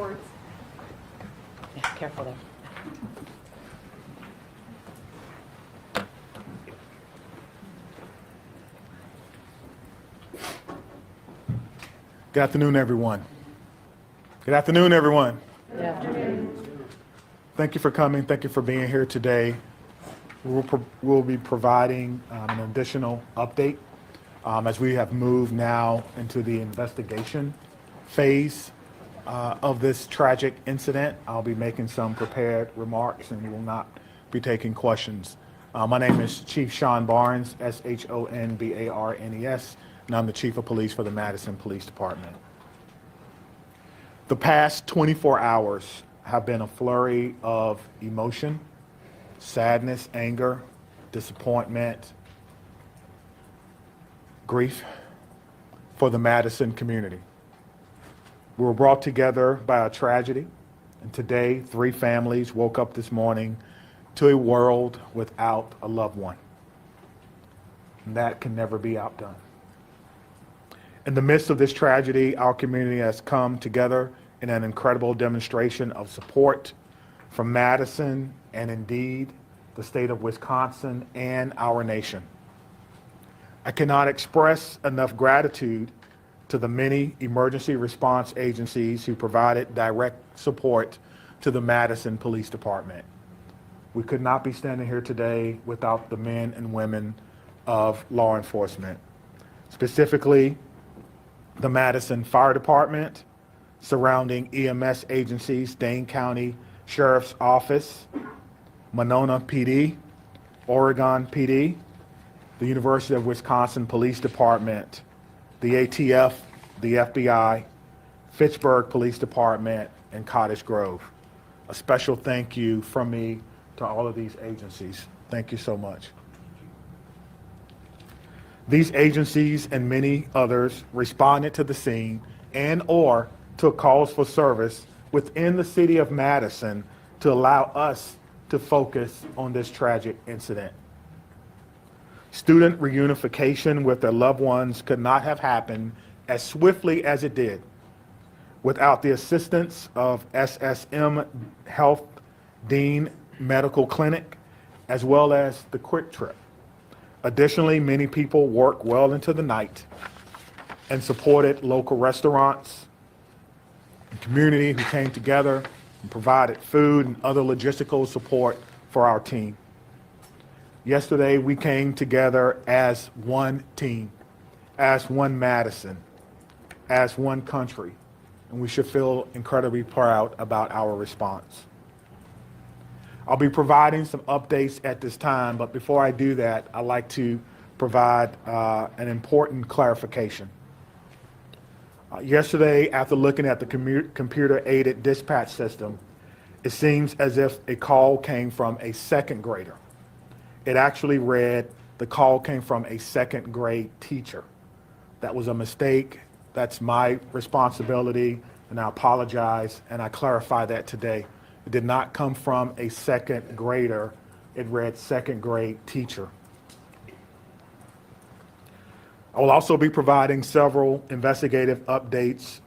reports. Yeah, careful there. Good afternoon, everyone. Good afternoon, everyone. Good afternoon. Thank you for coming. Thank you for being here today. We'll be providing an additional update as we have moved now into the investigation phase of this tragic incident. I'll be making some prepared remarks and we will not be taking questions. My name is Chief Sean Barnes, Shonbarnes, and I'm the Chief of Police for the Madison Police Department. The past 24 hours have been a flurry of emotion, sadness, anger, disappointment, grief for the Madison community. We were brought together by a tragedy, and today 3 families woke up this morning to a world without a loved one. And that can never be outdone. In the midst of this tragedy, our community has come together in an incredible demonstration of support from Madison and indeed the state of Wisconsin and our nation. I cannot express enough gratitude to the many emergency response agencies who provided direct support to the Madison Police Department. We could not be standing here today without the men and women of law enforcement, specifically the Madison Fire Department, surrounding EMS agencies, Dane County Sheriff's Office, Monona PD, Oregon PD, the University of Wisconsin Police Department, the ATF, the FBI, Fitchburg Police Department, and Cottage Grove. A special thank you from me to all of these agencies. Thank you so much. These agencies and many others responded to the scene and/or took calls for service within the city of Madison to allow us to focus on this tragic incident. Student reunification with their loved ones could not have happened as swiftly as it did without the assistance of SSM Health Dean Medical Clinic, as well as the Quick Trip. Additionally, many people worked well into the night and supported local restaurants and community who came together and provided food and other logistical support for our team. Yesterday, we came together as one team, as one Madison, as one country, and we should feel incredibly proud about our response. I'll be providing some updates at this time, but before I do that, I'd like to provide an important clarification. Yesterday, after looking at the computer-aided dispatch system, it seems as if a call came from a second grader. It actually read, the call came from a second grade teacher. That was a mistake. That's my responsibility, and I apologize, and I clarify that today. It did not come from a second grader. It read second grade teacher. I will also be providing several investigative updates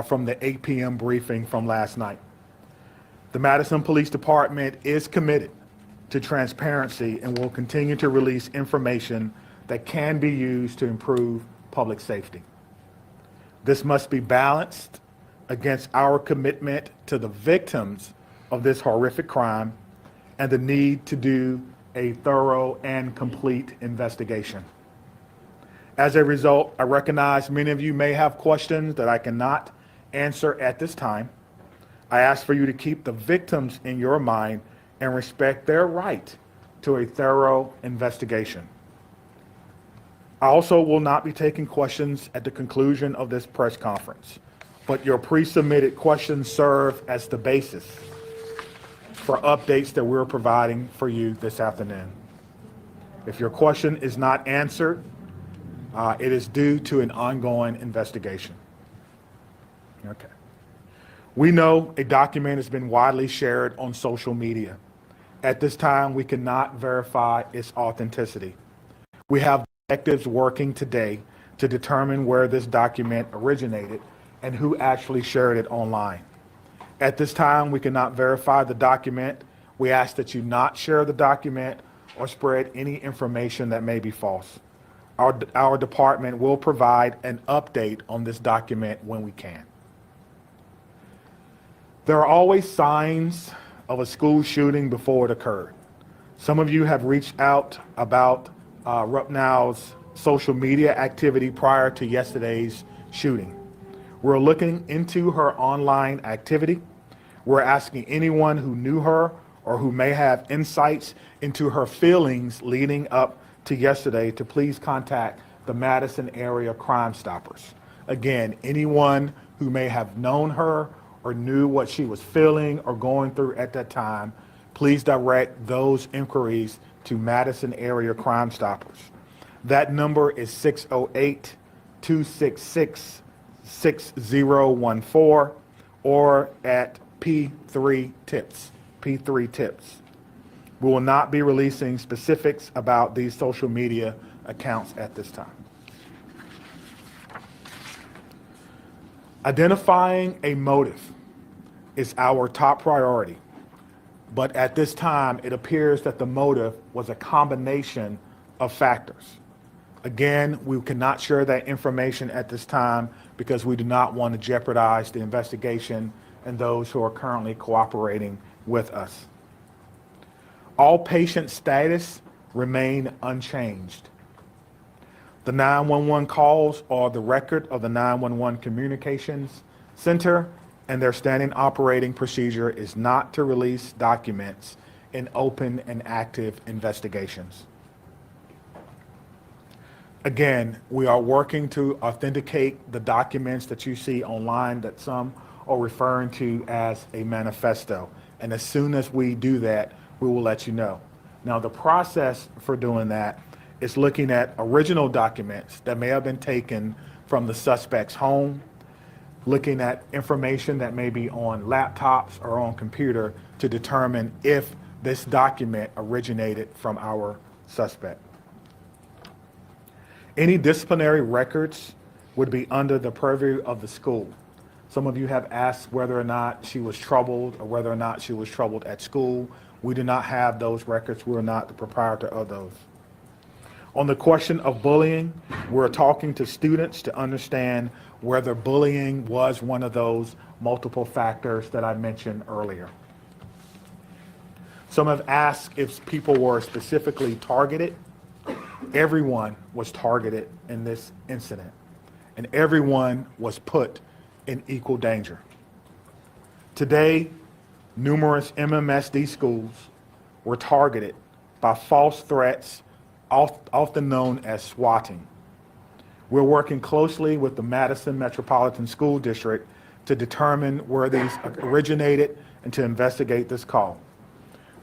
from the 8 p.m. briefing from last night. The Madison Police Department is committed to transparency and will continue to release information that can be used to improve public safety. This must be balanced against our commitment to the victims of this horrific crime and the need to do a thorough and complete investigation. As a result, I recognize many of you may have questions that I cannot answer at this time. I ask for you to keep the victims in your mind and respect their right to a thorough investigation. I also will not be taking questions at the conclusion of this press conference, but your pre-submitted questions serve as the basis for updates that we're providing for you this afternoon. If your question is not answered, it is due to an ongoing investigation. Okay. We know a document has been widely shared on social media. At this time, we cannot verify its authenticity. We have detectives working today to determine where this document originated and who actually shared it online. At this time, we cannot verify the document. We ask that you not share the document or spread any information that may be false. Our department will provide an update on this document when we can. There are always signs of a school shooting before it occurred. Some of you have reached out about Rupnow's social media activity prior to yesterday's shooting. We're looking into her online activity. We're asking anyone who knew her or who may have insights into her feelings leading up to yesterday to please contact the Madison Area Crime Stoppers. Again, anyone who may have known her or knew what she was feeling or going through at that time, please direct those inquiries to Madison Area Crime Stoppers. That number is 608-266-6014 or at P3 Tips. P3 Tips. We will not be releasing specifics about these social media accounts at this time. Identifying a motive is our top priority, but at this time, it appears that the motive was a combination of factors. Again, we cannot share that information at this time because we do not want to jeopardize the investigation and those who are currently cooperating with us. All patient status remain unchanged. The 911 calls are the record of the 911 Communications Center, and their standing operating procedure is not to release documents in open and active investigations. Again, we are working to authenticate the documents that you see online that some are referring to as a manifesto. And as soon as we do that, we will let you know. Now, the process for doing that is looking at original documents that may have been taken from the suspect's home, looking at information that may be on laptops or on computer to determine if this document originated from our suspect. Any disciplinary records would be under the purview of the school. Some of you have asked whether or not she was troubled or whether or not she was troubled at school. We do not have those records. We're not the proprietor of those. On the question of bullying, we're talking to students to understand whether bullying was one of those multiple factors that I mentioned earlier. Some have asked if people were specifically targeted. Everyone was targeted in this incident, and everyone was put in equal danger. Today, numerous MMSD schools were targeted by false threats, often known as swatting. We're working closely with the Madison Metropolitan School District to determine where these originated and to investigate this call.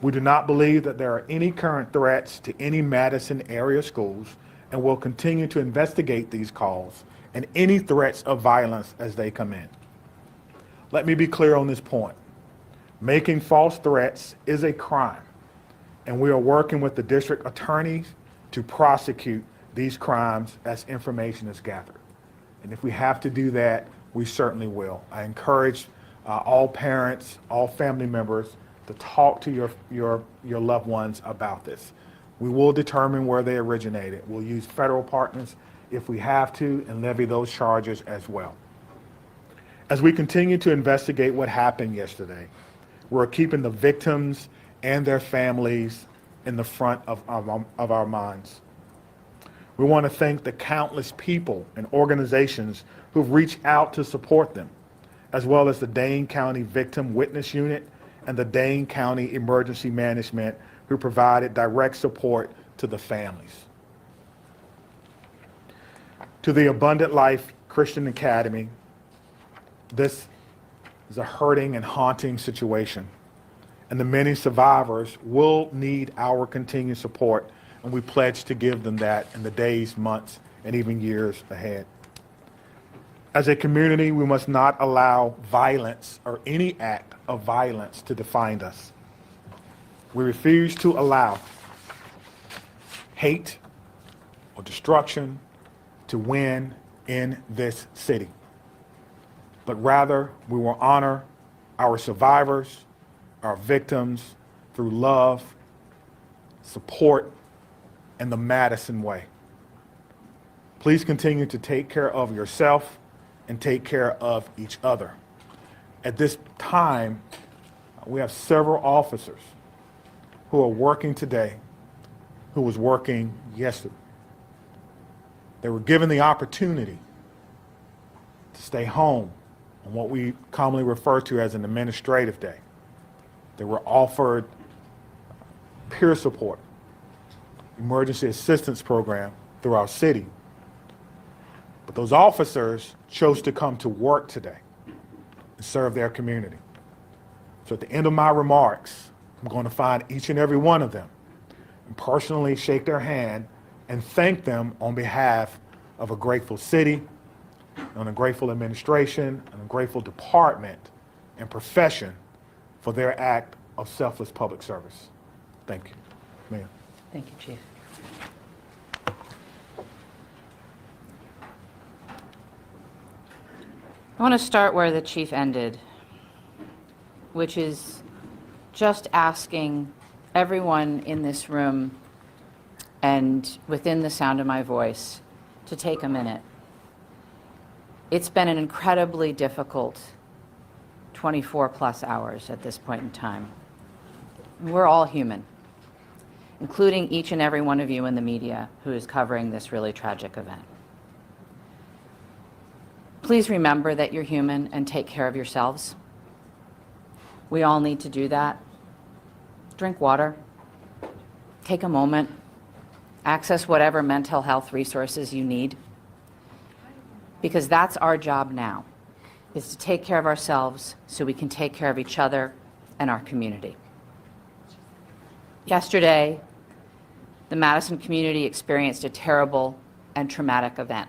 We do not believe that there are any current threats to any Madison area schools, and will continue to investigate these calls and any threats of violence as they come in. Let me be clear on this point. Making false threats is a crime, and we are working with the district attorneys to prosecute these crimes as information is gathered. And if we have to do that, we certainly will. I encourage all parents, all family members to talk to your loved ones about this. We will determine where they originated. We'll use federal partners if we have to and levy those charges as well. As we continue to investigate what happened yesterday, we're keeping the victims and their families in the front of our minds. We want to thank the countless people and organizations who've reached out to support them, as well as the Dane County Victim Witness Unit and the Dane County Emergency Management, who provided direct support to the families. To the Abundant Life Christian Academy, this is a hurting and haunting situation, and the many survivors will need our continued support, and we pledge to give them that in the days, months, and even years ahead. As a community, we must not allow violence or any act of violence to define us. We refuse to allow hate or destruction to win in this city. But rather, we will honor our survivors, our victims, through love, support, and the Madison way. Please continue to take care of yourself and take care of each other. At this time, we have several officers who are working today who was working yesterday. They were given the opportunity to stay home on what we commonly refer to as an administrative day. They were offered peer support, emergency assistance program through our city. But those officers chose to come to work today and serve their community. So at the end of my remarks, I'm going to find each and every one of them and personally shake their hand and thank them on behalf of a grateful city, and a grateful administration, and a grateful department and profession for their act of selfless public service. Thank you. Ma'am. Thank you, Chief. I want to start where the Chief ended, which is just asking everyone in this room and within the sound of my voice to take a minute. It's been an incredibly difficult 24 plus hours at this point in time. We're all human, including each and every one of you in the media who is covering this really tragic event. Please remember that you're human and take care of yourselves. We all need to do that. Drink water. Take a moment. Access whatever mental health resources you need. Because that's our job now, is to take care of ourselves so we can take care of each other and our community. Yesterday, the Madison community experienced a terrible and traumatic event.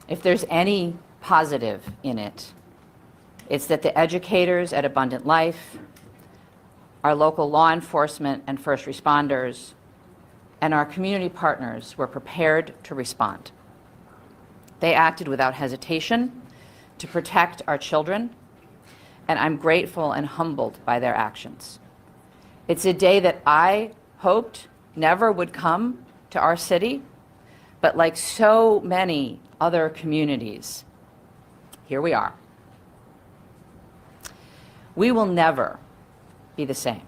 If there's any positive in it, it's that the educators at Abundant Life, our local law enforcement and first responders, and our community partners were prepared to respond. They acted without hesitation to protect our children, and I'm grateful and humbled by their actions. It's a day that I hoped never would come to our city, but like so many other communities, here we are. We will never be the same,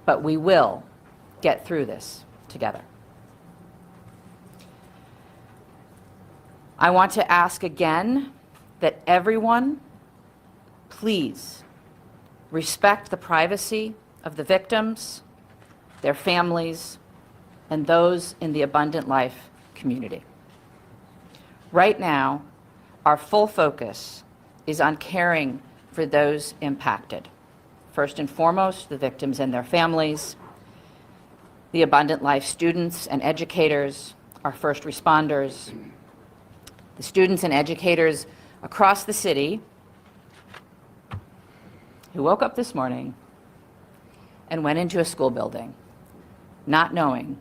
but we will get through this together. I want to ask again that everyone, please respect the privacy of the victims, their families, and those in the Abundant Life community. Right now, our full focus is on caring for those impacted. First and foremost, the victims and their families, the Abundant Life students and educators, our first responders, the students and educators across the city who woke up this morning and went into a school building not knowing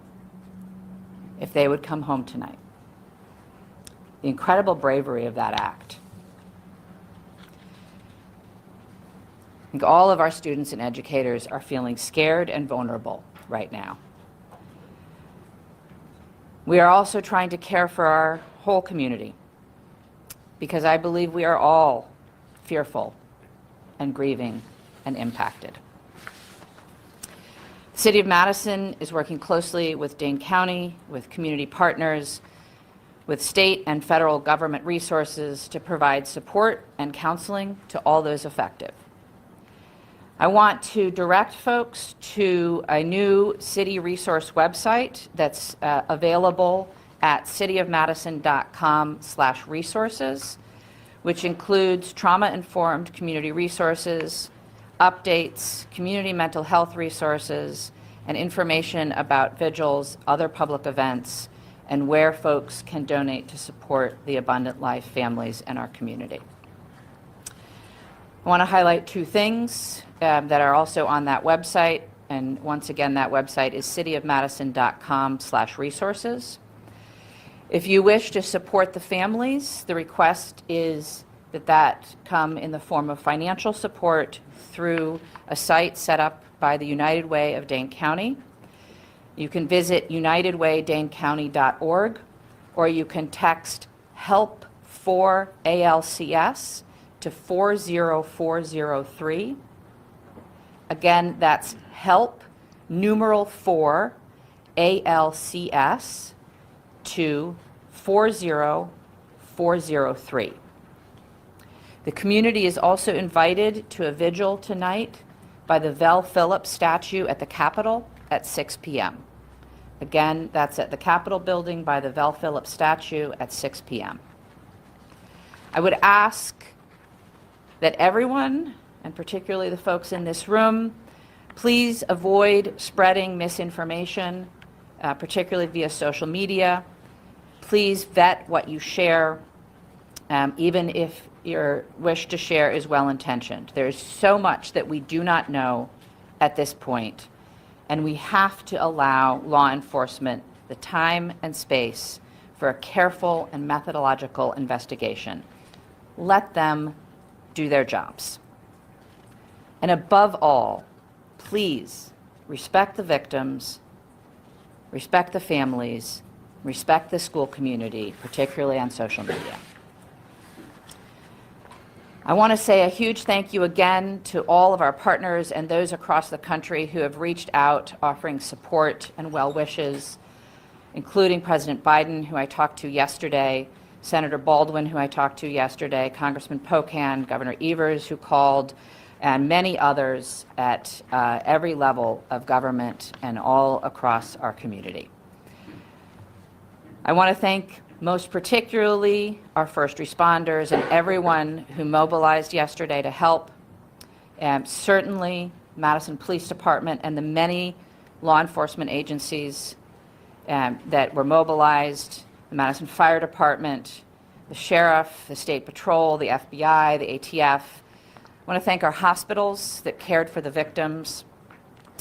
if they would come home tonight. The incredible bravery of that act. I think all of our students and educators are feeling scared and vulnerable right now. We are also trying to care for our whole community, because I believe we are all fearful and grieving and impacted. The City of Madison is working closely with Dane County, with community partners, with state and federal government resources to provide support and counseling to all those affected. I want to direct folks to a new city resource website that's available at cityofmadison.com/resources, which includes trauma-informed community resources, updates, community mental health resources, and information about vigils, other public events, and where folks can donate to support the Abundant Life families in our community. I want to highlight two things that are also on that website, and once again, that website is cityofmadison.com/resources. If you wish to support the families, the request is that come in the form of financial support through a site set up by the United Way of Dane County. You can visit unitedwaydanecounty.org, or you can text HELP for ALCS to 40403. Again, that's HELP numeral 4 ALCS to 40403. The community is also invited to a vigil tonight by the Vel Phillips statue at the Capitol at 6 p.m. Again, that's at the Capitol building by the Vel Phillips statue at 6 p.m. I would ask that everyone, and particularly the folks in this room, please avoid spreading misinformation, particularly via social media. Please vet what you share, even if your wish to share is well-intentioned. There is so much that we do not know at this point, and we have to allow law enforcement the time and space for a careful and methodological investigation. Let them do their jobs. And above all, please respect the victims, respect the families, respect the school community, particularly on social media. I want to say a huge thank you again to all of our partners and those across the country who have reached out offering support and well wishes, including President Biden, who I talked to yesterday, Senator Baldwin, who I talked to yesterday, Congressman Pocan, Governor Evers, who called, and many others at every level of government and all across our community. I want to thank most particularly our first responders and everyone who mobilized yesterday to help. Certainly Madison Police Department and the many law enforcement agencies that were mobilized, the Madison Fire Department, the Sheriff, the State Patrol, the FBI, the ATF. I want to thank our hospitals that cared for the victims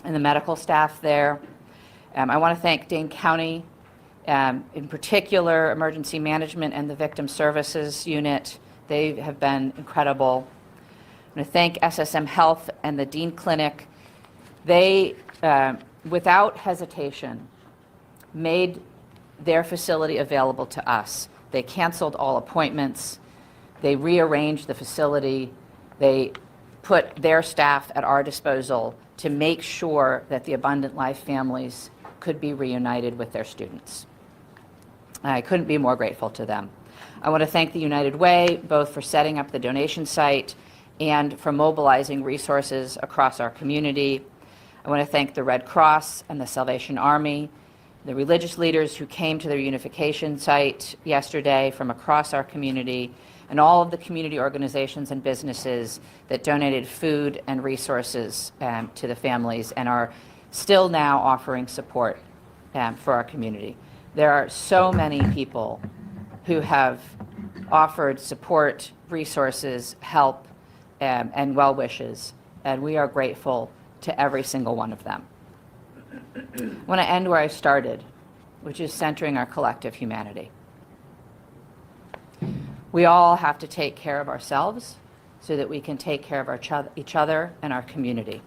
and the medical staff there. I want to thank Dane County, in particular, Emergency Management and the Victim Services Unit. They have been incredible. I want to thank SSM Health and the Dean Clinic. They, without hesitation, made their facility available to us. They canceled all appointments. They rearranged the facility. They put their staff at our disposal to make sure that the Abundant Life families could be reunited with their students. I couldn't be more grateful to them. I want to thank the United Way, both for setting up the donation site and for mobilizing resources across our community. I want to thank the Red Cross and the Salvation Army, the religious leaders who came to the reunification site yesterday from across our community, and all of the community organizations and businesses that donated food and resources to the families and are still now offering support for our community. There are so many people who have offered support, resources, help, and well wishes, and we are grateful to every single one of them. I want to end where I started, which is centering our collective humanity. We all have to take care of ourselves so that we can take care of each other and our community.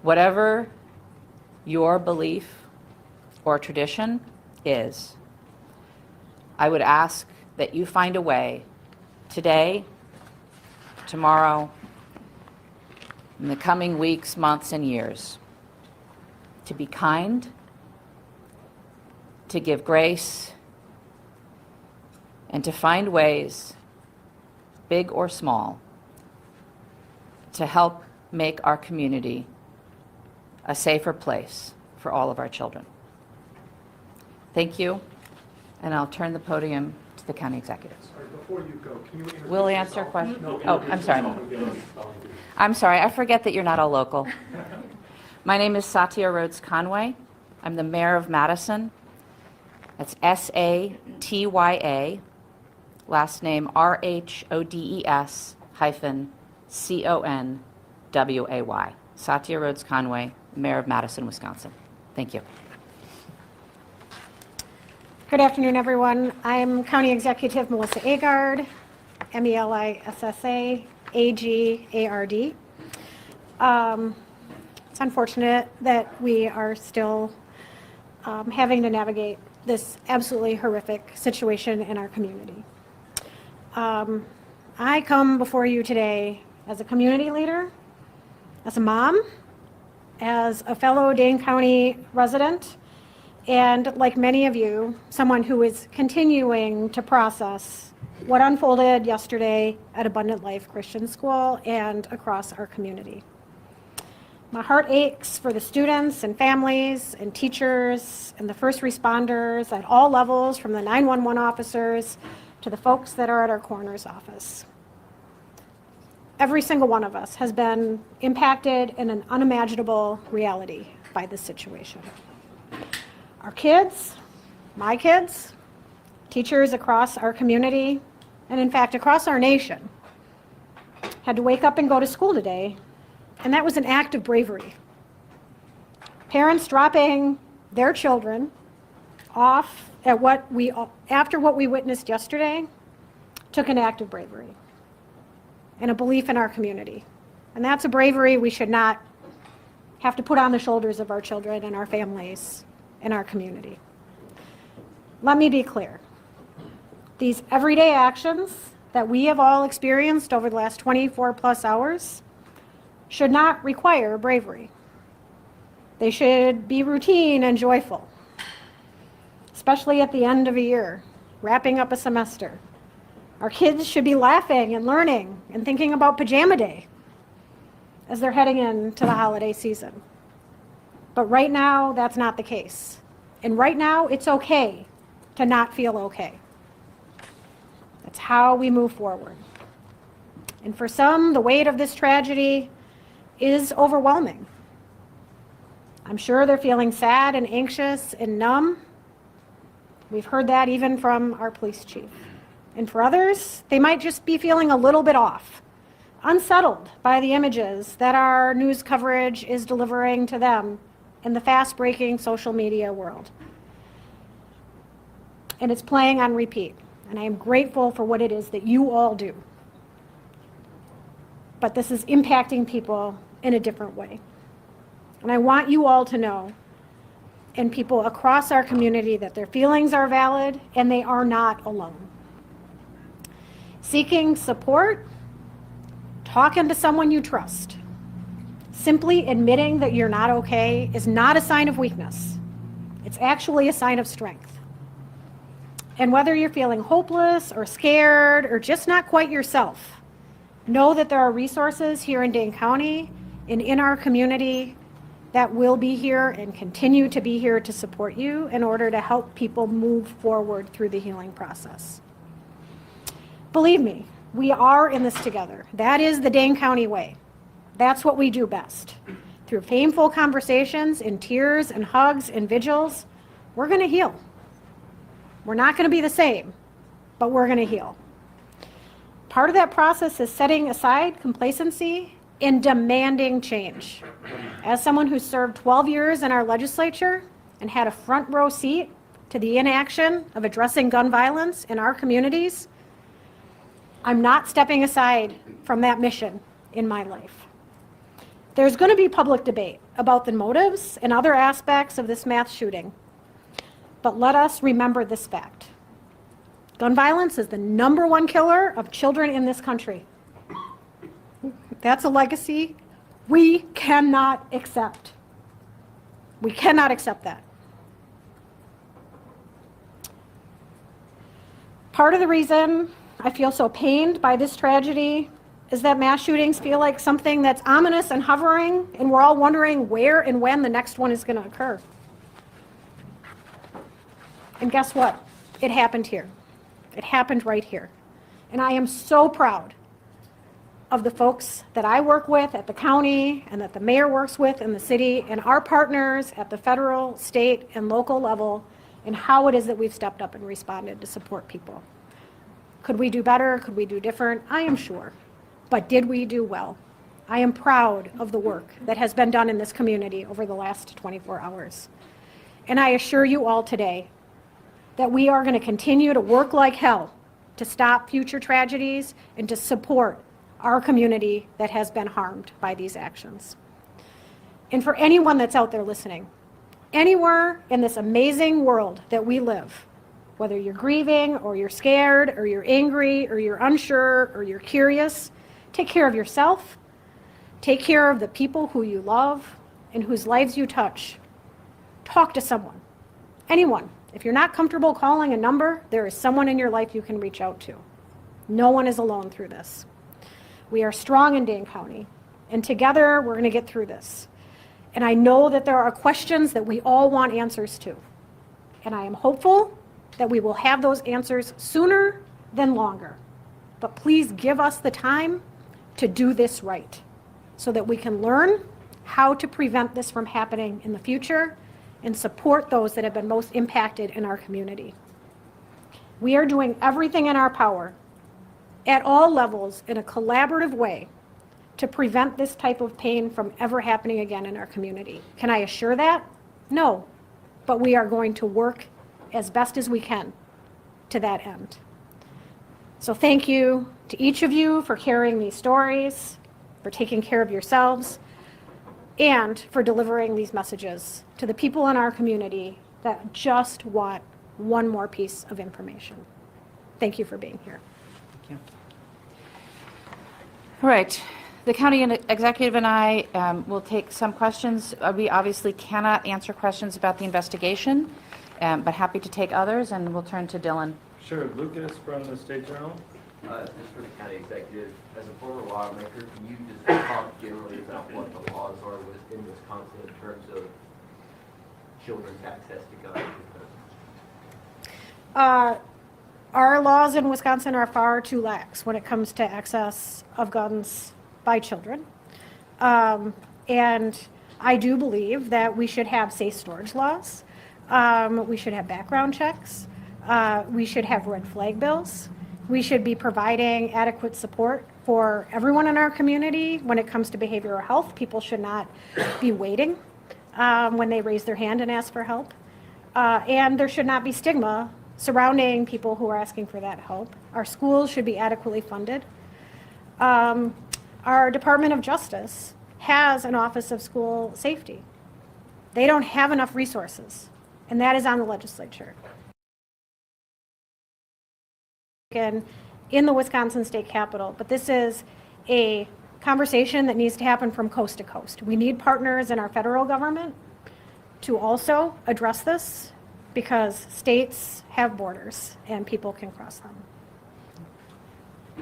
Whatever your belief or tradition is, I would ask that you find a way today, tomorrow, in the coming weeks, months, and years to be kind, to give grace, and to find ways, big or small, to help make our community a safer place for all of our children. Thank you, and I'll turn the podium to the county executives. Sorry, before you go, can you introduce We'll answer yourself? questions. No, Oh, I'm sorry. I'm sorry, I forget that you're not all local. My name is Satya Rhodes Conway. I'm the mayor of Madison. That's S-A-T-Y-A, last name R-H-O-D-E-S-C-O-N-W-A-Y. Satya Rhodes Conway, mayor of Madison, Wisconsin. Thank you. Good afternoon, everyone. I'm County Executive Melissa Agard. Melissa, Agard. It's unfortunate that we are still having to navigate this absolutely horrific situation in our community. I come before you today as a community leader, as a mom, as a fellow Dane County resident, and like many of you, someone who is continuing to process what unfolded yesterday at Abundant Life Christian School and across our community. My heart aches for the students and families and teachers and the first responders at all levels, from the 911 officers to the folks that are at our coroner's office. Every single one of us has been impacted in an unimaginable reality by this situation. Our kids, my kids, teachers across our community, and in fact across our nation, had to wake up and go to school today, and that was an act of bravery. Parents dropping their children off at after what we witnessed yesterday took an act of bravery and a belief in our community. And that's a bravery we should not have to put on the shoulders of our children and our families and our community. Let me be clear. These everyday actions that we have all experienced over the last 24 plus hours should not require bravery. They should be routine and joyful, especially at the end of a year, wrapping up a semester. Our kids should be laughing and learning and thinking about pajama day as they're heading into the holiday season. But right now, that's not the case. And right now, it's okay to not feel okay. That's how we move forward. And for some, the weight of this tragedy is overwhelming. I'm sure they're feeling sad and anxious and numb. We've heard that even from our police chief. And for others, they might just be feeling a little bit off, unsettled by the images that our news coverage is delivering to them in the fast-breaking social media world. And it's playing on repeat. And I am grateful for what it is that you all do. But this is impacting people in a different way. And I want you all to know, and people across our community, that their feelings are valid and they are not alone. Seeking support, talking to someone you trust, simply admitting that you're not okay is not a sign of weakness. It's actually a sign of strength. And whether you're feeling hopeless or scared or just not quite yourself, know that there are resources here in Dane County and in our community that will be here and continue to be here to support you in order to help people move forward through the healing process. Believe me, we are in this together. That is the Dane County way. That's what we do best. Through painful conversations and tears and hugs and vigils, we're going to heal. We're not going to be the same, but we're going to heal. Part of that process is setting aside complacency and demanding change. As someone who served 12 years in our legislature and had a front row seat to the inaction of addressing gun violence in our communities, I'm not stepping aside from that mission in my life. There's going to be public debate about the motives and other aspects of this mass shooting. But let us remember this fact. Gun violence is the #1 killer of children in this country. That's a legacy we cannot accept. We cannot accept that. Part of the reason I feel so pained by this tragedy is that mass shootings feel like something that's ominous and hovering, and we're all wondering where and when the next one is going to occur. And guess what? It happened here. It happened right here. And I am so proud of the folks that I work with at the county and that the mayor works with in the city and our partners at the federal, state, and local level, and how it is that we've stepped up and responded to support people. Could we do better? Could we do different? I am sure. But did we do well? I am proud of the work that has been done in this community over the last 24 hours. And I assure you all today that we are going to continue to work like hell to stop future tragedies and to support our community that has been harmed by these actions. And for anyone that's out there listening, anywhere in this amazing world that we live, whether you're grieving or you're scared or you're angry or you're unsure or you're curious, take care of yourself, take care of the people who you love and whose lives you touch. Talk to someone, anyone. If you're not comfortable calling a number, there is someone in your life you can reach out to. No one is alone through this. We are strong in Dane County, and together we're going to get through this. And I know that there are questions that we all want answers to. And I am hopeful that we will have those answers sooner than longer. But please give us the time to do this right so that we can learn how to prevent this from happening in the future and support those that have been most impacted in our community. We are doing everything in our power at all levels in a collaborative way to prevent this type of pain from ever happening again in our community. Can I assure that? No, but we are going to work as best as we can to that end. So thank you to each of you for carrying these stories, for taking care of yourselves, and for delivering these messages to the people in our community that just want one more piece of information. Thank you for being here. Thank you. All right. The county executive and I will take some questions. We obviously cannot answer questions about the investigation, but happy to take others, and we'll turn to Dylan. Sure, Lucas from the State Journal. Just for the county executive, as a former lawmaker, can you just talk generally about what the laws are in Wisconsin in terms of children's access to guns? Our laws in Wisconsin are far too lax when it comes to access of guns by children. And I do believe that we should have safe storage laws. We should have background checks. We should have red flag bills. We should be providing adequate support for everyone in our community when it comes to behavioral health. People should not be waiting when they raise their hand and ask for help. And there should not be stigma surrounding people who are asking for that help. Our schools should be adequately funded. Our Department of Justice has an Office of School Safety. They don't have enough resources, and that is on the legislature. In the Wisconsin State Capitol, but this is a conversation that needs to happen from coast to coast. We need partners in our federal government to also address this because states have borders and people can cross them.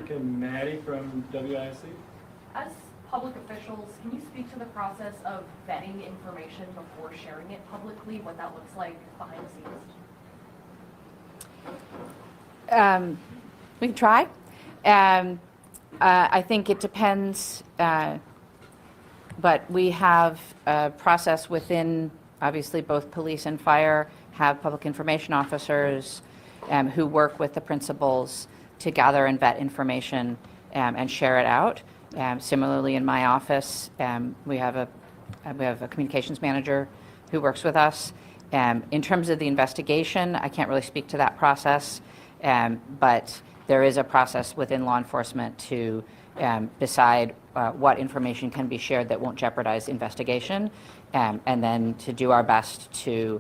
Okay, Maddie from WIC. As public officials, can you speak to the process of vetting information before sharing it publicly, what that looks like behind the scenes? We can try. I think it depends, but we have a process within, obviously, both police and fire have public information officers who work with the principals to gather and vet information and share it out. Similarly, in my office, we have a communications manager who works with us. In terms of the investigation, I can't really speak to that process, but there is a process within law enforcement to decide what information can be shared that won't jeopardize investigation, and then to do our best to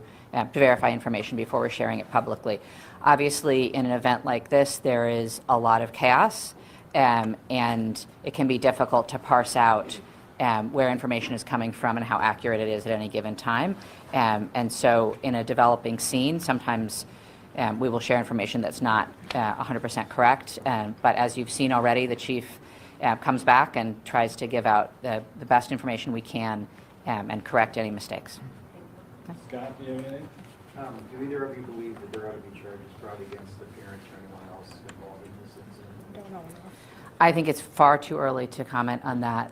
verify information before we're sharing it publicly. Obviously, in an event like this, there is a lot of chaos, and it can be difficult to parse out where information is coming from and how accurate it is at any given time. And so in a developing scene, sometimes we will share information that's not 100% correct. But as you've seen already, the chief comes back and tries to give out the best information we can and correct any mistakes. Scott, do you have anything? Do either of you believe that there ought to be charges brought against the parents or anyone else involved in this incident? Don't know. I think it's far too early to comment on that.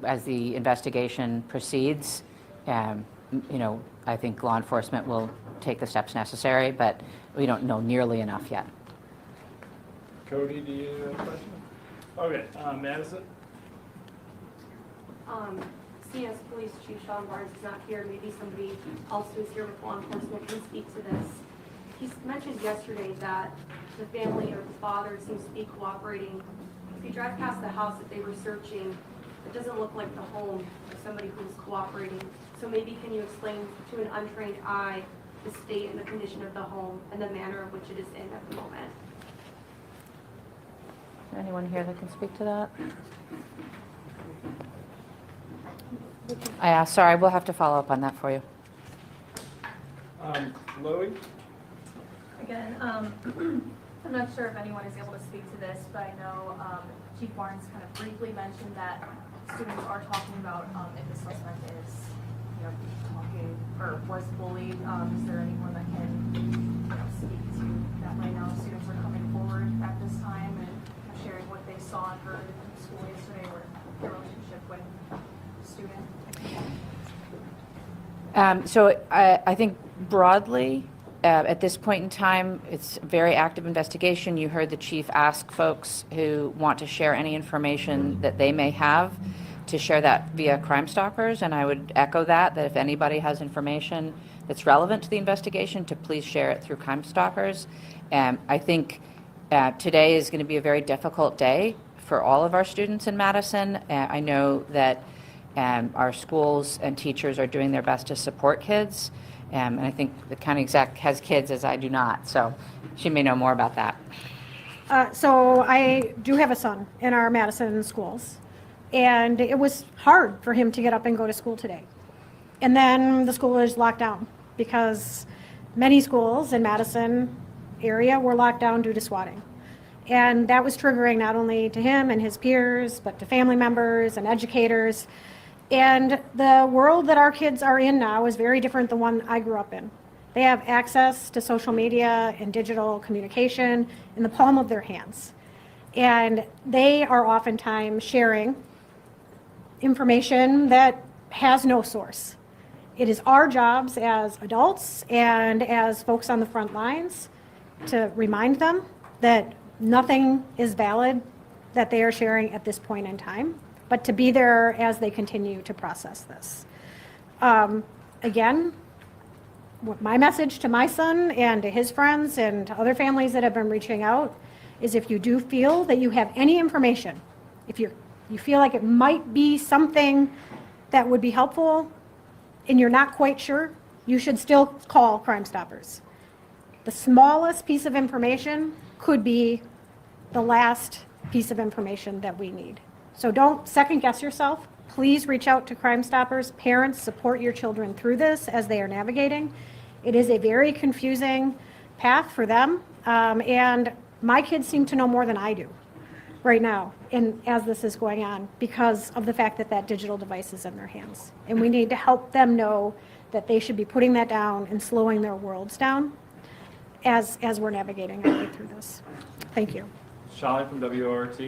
As the investigation proceeds, I think law enforcement will take the steps necessary, but we don't know nearly enough yet. Cody, do you have a question? Okay, Madison? CS Police Chief Sean Barnes is not here. Maybe somebody else who's here with law enforcement can speak to this. He mentioned yesterday that the family or the father seems to be cooperating. If you drive past the house that they were searching, it doesn't look like the home of somebody who's cooperating. So maybe can you explain to an untrained eye the state and the condition of the home and the manner in which it is in at the moment? Anyone here that can speak to that? Sorry, we'll have to follow up on that for you. Chloe? Again, I'm not sure if anyone is able to speak to this, but I know Chief Barnes kind of briefly mentioned that students are talking about if the suspect is, talking or was bullied. Is there anyone that can, speak to that right now? Students are coming forward at this time and sharing what they saw and heard in school yesterday or their relationship with the student. So I think broadly, at this point in time, it's a very active investigation. You heard the chief ask folks who want to share any information that they may have to share that via Crime Stalkers, and I would echo that if anybody has information that's relevant to the investigation, to please share it through Crime Stalkers. I think today is going to be a very difficult day for all of our students in Madison. I know that our schools and teachers are doing their best to support kids. And I think the county exec has kids as I do not, so she may know more about that. So I do have a son in our Madison schools, and it was hard for him to get up and go to school today. And then the school was locked down because many schools in Madison area were locked down due to swatting. And that was triggering not only to him and his peers, but to family members and educators. And the world that our kids are in now is very different than the one I grew up in. They have access to social media and digital communication in the palm of their hands. And they are oftentimes sharing information that has no source. It is our jobs as adults and as folks on the front lines to remind them that nothing is valid that they are sharing at this point in time, but to be there as they continue to process this. Again, what my message to my son and to his friends and to other families that have been reaching out is, if you do feel that you have any information, if you feel like it might be something that would be helpful and you're not quite sure, you should still call Crime Stoppers. The smallest piece of information could be the last piece of information that we need. So don't second guess yourself. Please reach out to Crime Stoppers. Parents, support your children through this as they are navigating. It is a very confusing path for them. And my kids seem to know more than I do right now as this is going on, because of the fact that that digital device is in their hands. And we need to help them know that they should be putting that down and slowing their worlds down as we're navigating our way through this. Thank you. Shali from WORT.